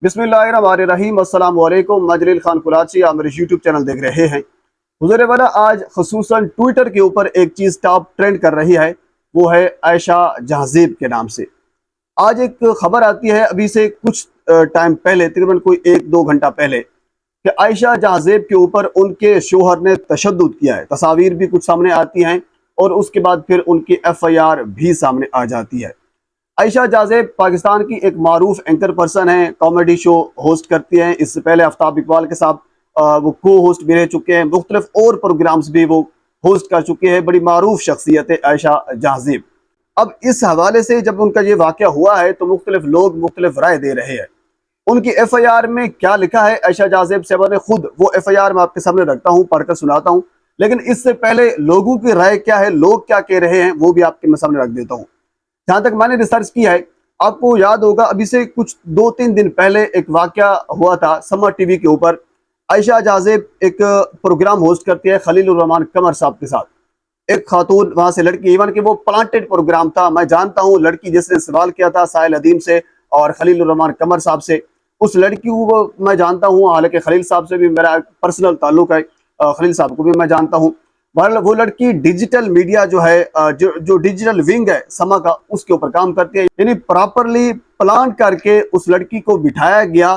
बिस्मिल्लाहिर्रहमानिर्रहीम। अस्सलाम वालेकुम। मैं जलील खान कुराची, आप मेरे यूट्यूब चैनल देख रहे हैं। हुज़ूर वाला आज खसूसन ट्विटर के ऊपर एक चीज़ टॉप ट्रेंड कर रही है, वो है आयशा जहाज़ेब के नाम से। आज एक खबर आती है अभी से कुछ टाइम पहले, तकरीबन कोई 1-2 घंटा पहले, कि आयशा जहाज़ेब के ऊपर उनके शोहर ने तशद्दुद किया है। तस्वीर भी कुछ सामने आती हैं और उसके बाद फिर उनकी FIR भी सामने आ जाती है। आयशा जहाज़ेब पाकिस्तान की एक मारूफ एंकर पर्सन है, कॉमेडी शो होस्ट करती हैं। इससे पहले आफ्ताब इकबाल के साथ वो को होस्ट भी रह चुके हैं, मुख्तलिफ और प्रोग्राम्स भी वो होस्ट कर चुके हैं। बड़ी मारूफ शख्सियत है आयशा जहाज़ेब। अब इस हवाले से जब उनका ये वाक़या हुआ है तो मुख्तलिफ लोग मुख्तलिफ राय दे रहे हैं। उनकी FIR में क्या लिखा है, आयशा जहाज़ेब साहबा ने खुद वो FIR मैं आपके सामने रखता हूँ, पढ़कर सुनाता हूँ। लेकिन इससे पहले लोगों की राय क्या है, लोग क्या कह रहे हैं, वो भी आपके मैं सामने रख देता हूँ। जहाँ तक मैंने रिसर्च किया है, आपको याद होगा अभी से कुछ 2-3 दिन पहले एक वाक़या हुआ था समर टीवी के ऊपर। आयशा जहाज़ेब एक प्रोग्राम होस्ट करती है खलीलुर रहमान कमर साहब के साथ। एक खातून वहाँ से लड़की, इवन कि वो प्लांटेड प्रोग्राम था, मैं जानता हूँ लड़की जिसने सवाल किया था साहिल अदीम से और खलीलुर रहमान कमर साहब से, उस लड़की को मैं जानता हूँ। हालांकि खलील साहब से भी मेरा पर्सनल ताल्लुक है, खलील साहब को भी मैं जानता हूँ। बहरहाल वो लड़की डिजिटल मीडिया जो है, जो डिजिटल विंग है समा का, उसके ऊपर काम करती है। यानी प्रॉपरली प्लान करके उस लड़की को बिठाया गया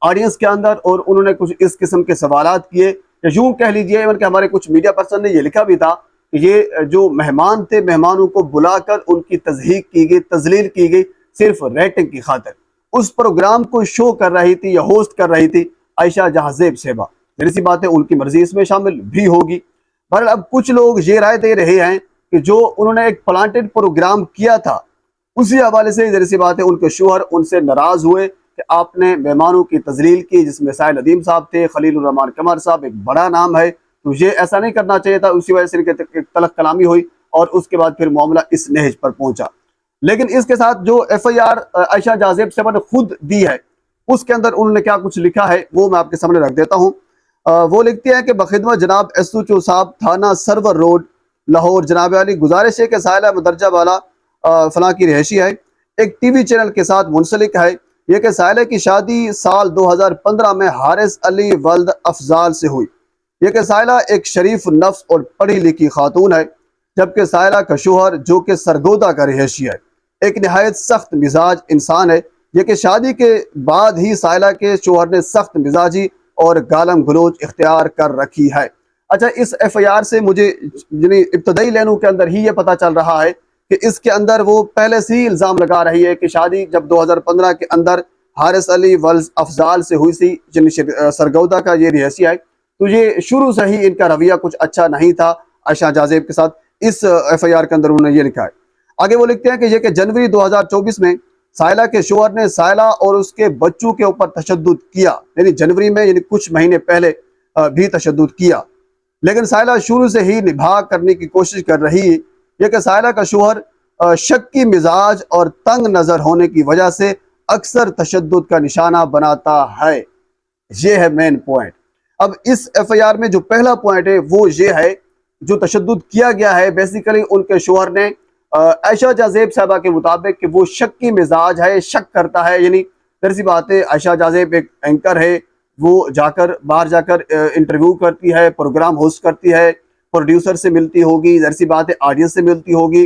ऑडियंस के अंदर और उन्होंने कुछ इस किस्म के सवालात किए, या यूं कह लीजिए इवन कि हमारे कुछ मीडिया पर्सन ने ये लिखा भी था कि ये जो मेहमान थे, मेहमानों को बुलाकर उनकी तज़हीक की गई, तजलील की गई सिर्फ रेटिंग की खातिर। उस प्रोग्राम को शो कर रही थी या होस्ट कर रही थी आयशा जहाज़ेब साहबा। जाहिर सी बात है उनकी मर्जी इसमें शामिल भी होगी। पर अब कुछ लोग ये राय दे रहे हैं कि जो उन्होंने एक प्लांटेड प्रोग्राम किया था, उसी हवाले से जाहिर सी बात है उनके शोहर उनसे नाराज हुए कि आपने मेहमानों की तजलील की, जिसमें साहिल अदीम साहब थे, खलीलुर रहमान कमर साहब एक बड़ा नाम है, तो ये ऐसा नहीं करना चाहिए था। उसी वजह से इनके तलख कलामी हुई और उसके बाद फिर मामला इस नहज पर पहुंचा। लेकिन इसके साथ जो FIR आयशा जहाज़ेब साहबा ने खुद दी है, उसके अंदर उन्होंने क्या कुछ लिखा है वो मैं आपके सामने रख देता हूँ। वो लिखती हैं कि बखिदमत जनाब SHO साहब, थाना सरवर रोड, लाहौर, जनाब वाली गुजारिश है कि साहिला मदरजा वाला फलां की रिहायशी है, एक TV चैनल के साथ मुंसलिक है। यह कि साहिला की शादी साल 2015 में हारिस अली वल्द अफजाल से हुई। यह कि साहिला एक शरीफ नफ्स और पढ़ी लिखी खातून है, जबकि साहिला का शोहर जो कि सरगोदा का रिहायशी है, एक नहायत सख्त मिजाज इंसान है। यह कि शादी के बाद ही साहिला के शोहर ने सख्त मिजाजी और गालम गलोच इख्तियार कर रखी है। अच्छा, इस FIR से मुझे इब्तदाई लाइनों के अंदर ही ये पता चल रहा है कि इसके अंदर वो पहले से ही इल्ज़ाम लगा रही है कि शादी जब 2015 के अंदर हारिस अली वल्द अफजाल से हुई थी, सरगोदा का ये रिहायशी है, तो ये शुरू से ही इनका रवैया कुछ अच्छा नहीं था आयशा जहाज़ेब के साथ। इस FIR के अंदर उन्होंने ये लिखा है। आगे वो लिखते हैं कि जनवरी 2024 में साहिला के शोहर ने साहिला और उसके बच्चों के ऊपर तशद्दुद किया, यानी जनवरी में, यानी कुछ महीने पहले भी तशद्दुद किया। लेकिन साहिला शुरू से ही निभा करने की कोशिश कर रही है। यह कि साहिला का शोहर शक्की मिजाज और तंग नज़र होने की वजह से अक्सर तशद्दुद का निशाना बनाता है। ये है मेन पॉइंट। अब इस FIR में जो पहला पॉइंट है वो ये है, जो तशद्दुद किया गया है बेसिकली उनके शोहर ने आयशा जहाज़ेब साहबा के मुताबिक कि वो शक्की मिजाज है, शक करता है। यानी जाहिर सी बात है आयशा जहाज़ेब एक एंकर है, वो बाहर जाकर इंटरव्यू करती है, प्रोग्राम होस्ट करती है, प्रोड्यूसर से मिलती होगी, जाहिर सी बात है ऑडियंस से मिलती होगी।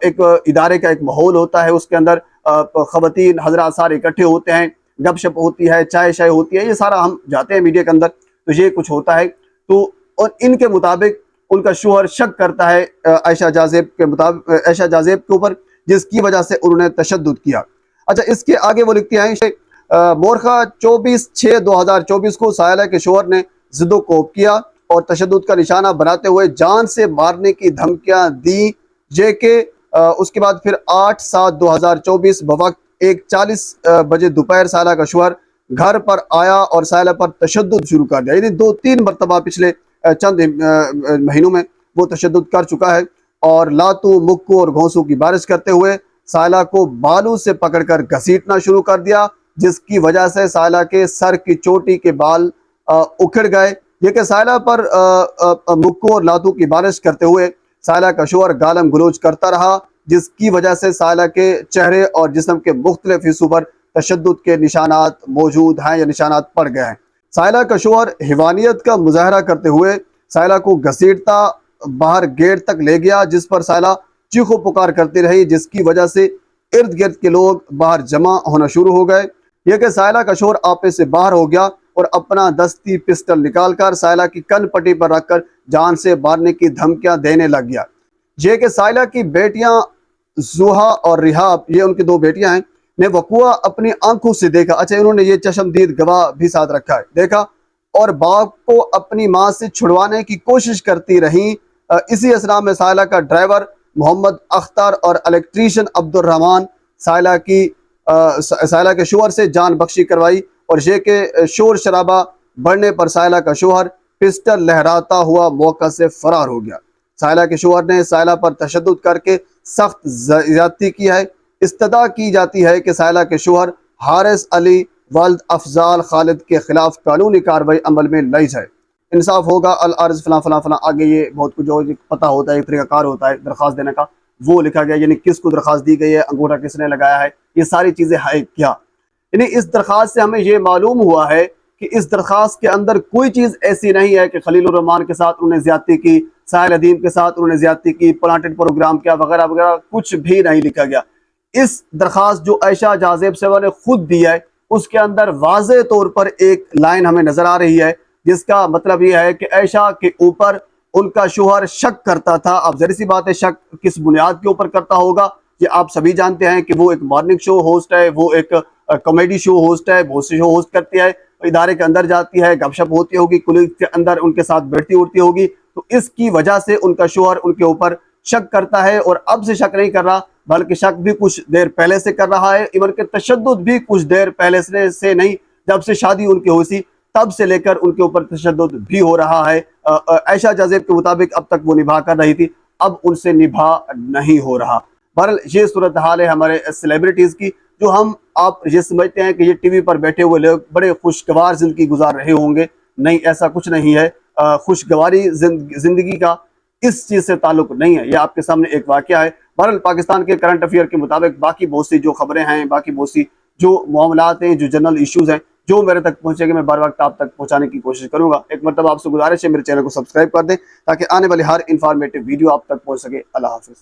एक इदारे का एक माहौल होता है, उसके अंदर ख़वातीन हज़रात सारे इकट्ठे होते हैं, गपशप होती है, चाय शाय होती है, ये सारा हम जाते हैं मीडिया के अंदर, तो ये कुछ होता है। तो और इनके मुताबिक उनका शोहर शक करता है आयशा जहाज़ेब के ऊपर, जिसकी वजह से उन्होंने तशद्दुद किया। अच्छा, इसके आगे वो लिखती हैं मोरखा 24/6/2024 को साहिला के शोहर ने जिद्दो कोप किया और तशद्दुद का निशाना बनाते हुए जान से मारने की धमकियां दी। जे उसके बाद फिर 8/7/2024 बवक्त 1:40 बजे दोपहर साहिला का शोहर घर पर आया और साहिला पर तशद्दुद शुरू कर दिया। यानी 2-3 मरतबा पिछले चंद महीनों में वो तशद्दुद कर चुका है और लातू, मुक्कों और घोंसों की बारिश करते हुए साहिला को बालों से पकड़कर घसीटना शुरू कर दिया, जिसकी वजह से साहिला के सर की चोटी के बाल उखड़ गए। ये कि साहिला पर मुक्कों और लातू की बारिश करते हुए साहिला का शोहर गालम गलोच करता रहा, जिसकी वजह से साहिला के चेहरे और जिस्म के मुख्तलिफ हिस्सों पर तशद्दुद के निशानात मौजूद हैं या निशानात पड़ गए हैं। साइला का शोहर हिवानियत का मुजाहरा करते हुए साइला को घसीटता बाहर गेट तक ले गया, जिस पर साइला चीखो पुकार करती रही, जिसकी वजह से इर्द गिर्द के लोग बाहर जमा होना शुरू हो गए। यह कि साइला का शोहर आपे से बाहर हो गया और अपना दस्ती पिस्टल निकालकर साइला की कन पट्टी पर रखकर जान से मारने की धमकियां देने लग गया। ये कि साइला की बेटियां जुहा और रिहाब, ये उनकी दो बेटियां हैं, ने वकुआ अपनी आंखों से देखा। अच्छा, इन्होंने ये चश्मदीद गवाह भी साथ रखा है, देखा, और बाप को अपनी माँ से छुड़वाने की कोशिश करती रही। इसी असना में साइला का ड्राइवर मोहम्मद अख्तर और इलेक्ट्रीशियन अब्दुल रहमान साइला के शोहर से जान बख्शी करवाई, और ये के शोर शराबा बढ़ने पर साइला का शोहर पिस्टल लहराता हुआ मौका से फरार हो गया। साइला के शोहर ने साइला पर तशद्दुद करके सख्त ज्यादती की है। इस्तदा की जाती है कि साइला के शोहर हारिस अली वल्द अफजाल खालिद के खिलाफ कानूनी कार्रवाई अमल में लाई जाए। इंसाफ होगा अल अर्ज फलां फलां फलां, आगे ये बहुत कुछ जो पता होता है, एक तरीकाकार होता है दरख्वास्त देने का, वो लिखा गया, यानी किसको दरख्वास्त दी गई है, अंगूठा किसने लगाया है, ये सारी चीज़ें है क्या। यानी इस दरख्वास्त से हमें ये मालूम हुआ है कि इस दरख्वास्त के अंदर कोई चीज़ ऐसी नहीं है कि खलीलुर रहमान के साथ उन्होंने ज्यादती की, साहिल अदीम के साथ उन्होंने ज्यादती की, प्लांटेड प्रोग्राम किया वगैरह वगैरह, कुछ भी नहीं लिखा गया। इस दरख्वास्त जो आयशा जाज़ेब साहिबा ने खुद दी है, उसके अंदर वाज़े तौर पर एक लाइन हमें नजर आ रही है, जिसका मतलब यह है कि आयशा के ऊपर उनका शोहर शक करता था। अब जरी सी बात है, शक किस बुनियाद के ऊपर करता होगा, ये आप सभी जानते हैं कि वो एक मॉर्निंग शो होस्ट है, वो एक कॉमेडी शो होस्ट है, बहुत से शो होस्ट करती है, इदारे के अंदर जाती है, गपशप होती होगी, कुलीग के अंदर उनके साथ बैठती उठती होगी, तो इसकी वजह से उनका शोहर उनके ऊपर शक करता है। और अब से शक नहीं कर रहा, बल्कि शक भी कुछ देर पहले से कर रहा है, इवन के तशद्दुद भी कुछ देर पहले से नहीं, जब से शादी उनकी हुई थी तब से लेकर उनके ऊपर तशद्दुद भी हो रहा है। आयशा जाज़ेब के मुताबिक अब तक वो निभा कर रही थी, अब उनसे निभा नहीं हो रहा। बहरहाल ये सूरत हाल है हमारे सेलिब्रिटीज़ की, जो हम आप ये समझते हैं कि ये टीवी पर बैठे हुए लोग बड़े खुशगवार ज़िंदगी गुजार रहे होंगे, नहीं, ऐसा कुछ नहीं है। खुशगवारी ज़िंदगी का इस चीज़ से ताल्लुक नहीं है, ये आपके सामने एक वाक़या है। बहरहाल पाकिस्तान के करंट अफेयर के मुताबिक बाकी बहुत सी जो खबरें हैं, बाकी बहुत सी जो मामलात हैं, जो जनरल इश्यूज़ हैं, जो मेरे तक पहुंचेंगे मैं बर वक्त आप तक पहुंचाने की कोशिश करूंगा। एक मरतबा आपसे गुजारिश है मेरे चैनल को सब्सक्राइब कर दें ताकि आने वाली हर इंफॉर्मेटिव वीडियो आप तक पहुंच सके। अल्लाह हाफिज़।